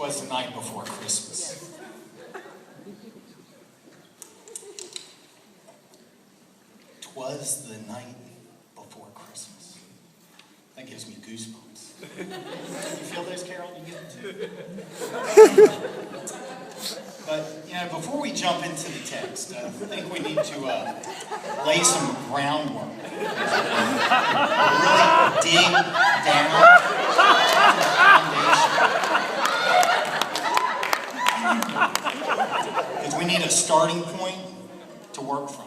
'Twas the night before Christmas. Twas the night before Christmas. That gives me goosebumps. You feel those, Carol? You get it too? But, before we jump into the text, I think we need to lay some groundwork. Really dig down to the foundation. Because we need a starting point to work from.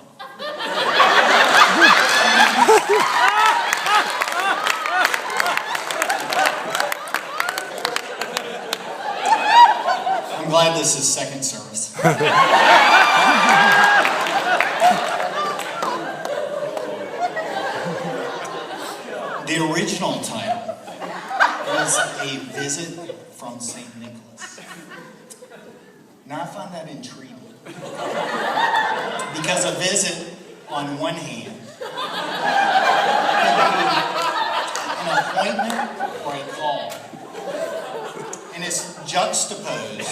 I'm glad this is second service. The original title was A Visit from St. Nicholas. Now I find that intriguing. Because a visit, on one hand, can be an appointment or a call. And it's juxtaposed.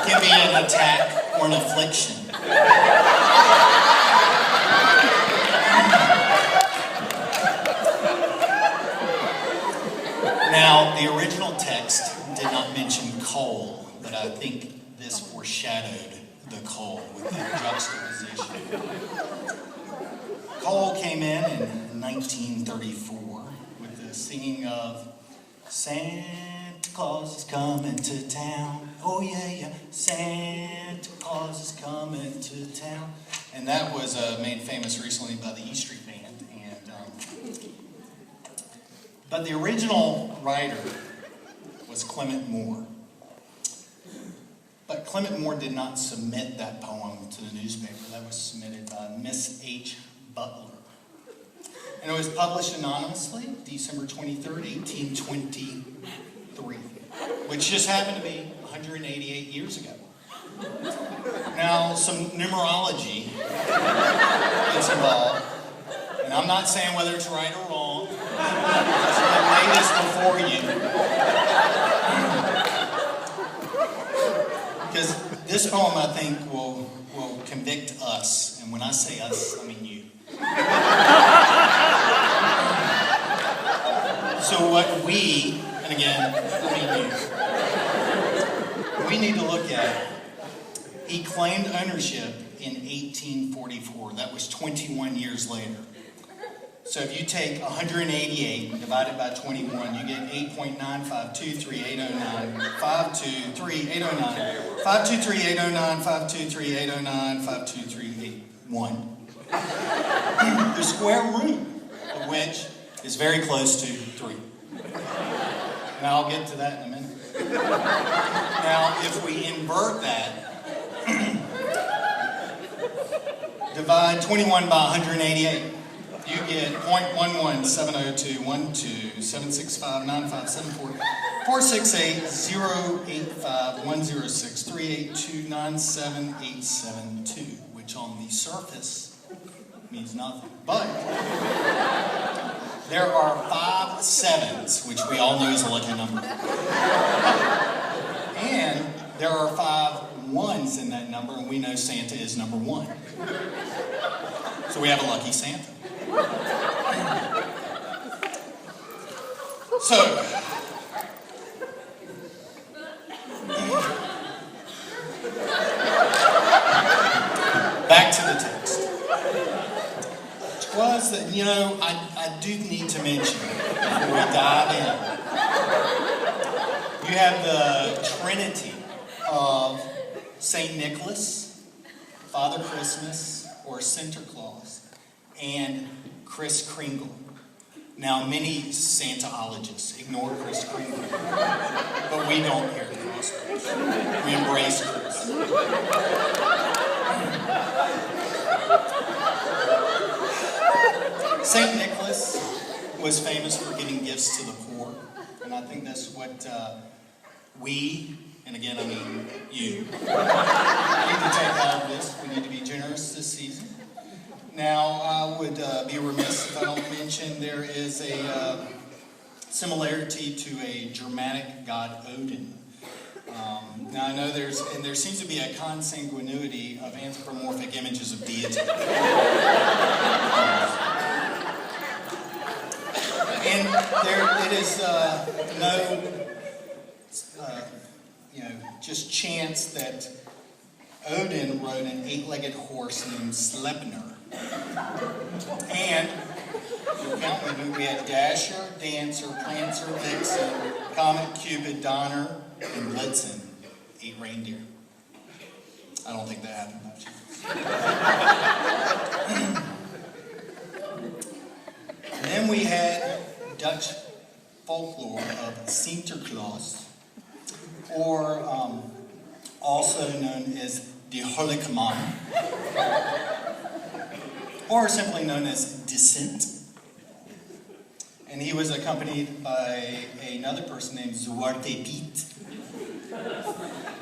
Can be an attack or an affliction. Now, the original text did not mention coal, but I think this foreshadowed the coal with that juxtaposition. Coal came in 1934 with the singing of Santa Claus is coming to town. Oh yeah, yeah, Santa Claus is coming to town. And that was made famous recently by the E Street Band. But the original writer was Clement Moore. But Clement Moore did not submit that poem to the newspaper. That was submitted by Miss H. Butler. And it was published anonymously, December 23rd, 1823, which just happened to be 188 years ago. Now, some numerology is involved, and I'm not saying whether it's right or wrong. Just going to lay this before you. Because this poem, I think, will convict us, and when I say us, I mean you. So what we, and again, I mean you, we need to look at, he claimed ownership in 1844. That was 21 years later. So if you take 188 and divide it by 21, you get 8.9523809, 523,809, 523,809, 523,809, 523,801. The square root of which is very close to 3. And I'll get to that in a minute. Now, if we invert that, divide 21 by 188, you get 0.11, which on the surface means nothing. But there are 5 sevens, which we all know is a lucky number. And there are 5 ones in that number, and we know Santa is number 1. So we have a lucky Santa. So, back to the text. Twas that, I do need to mention before we dive in. You have the Trinity of St. Nicholas, Father Christmas, or Santa Claus, and Kris Kringle. Now, many Santaologists ignore Kris Kringle, but we don't here at Crossbridge. We embrace Kris. St. Nicholas was famous for giving gifts to the poor, and I think that's what we, and again I mean you, need to take out of this. We need to be generous this season. Now, I would be remiss if I don't mention there is a similarity to a Germanic god Odin. Now I know there seems to be a consanguinity of anthropomorphic images of deity. And it is no, just chance that Odin rode an 8-legged horse named Sleipnir. And we had Dasher, Dancer, Prancer, Vixen, Comet, Cupid, Donner, and Blitzen, 8 reindeer. I don't think that happened much. And then we had Dutch folklore of Sinterklaas, or also known as de Holikman, or simply known as Descent. And he was accompanied by another person named Zwarte Piet,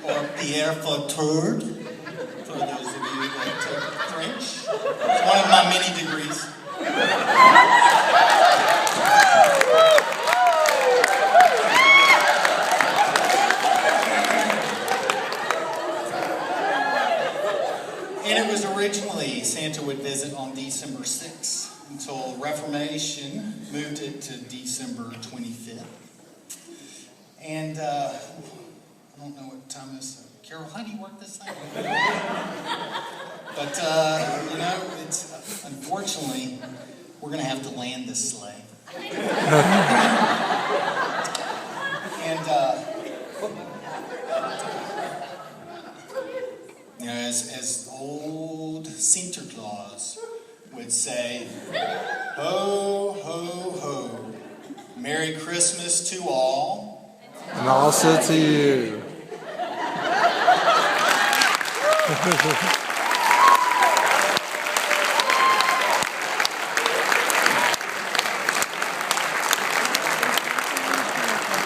or Pierre Fauteuil, for those of you that took French. It's one of my many degrees. And it was originally Santa would visit on December 6th until Reformation moved it to December 25th. And I don't know what time it is. Carol, how do you work this thing? But, it's unfortunately, we're going to have to land this sleigh. And, as old Sinterklaas would say, ho, ho, ho, Merry Christmas to all. And also to you.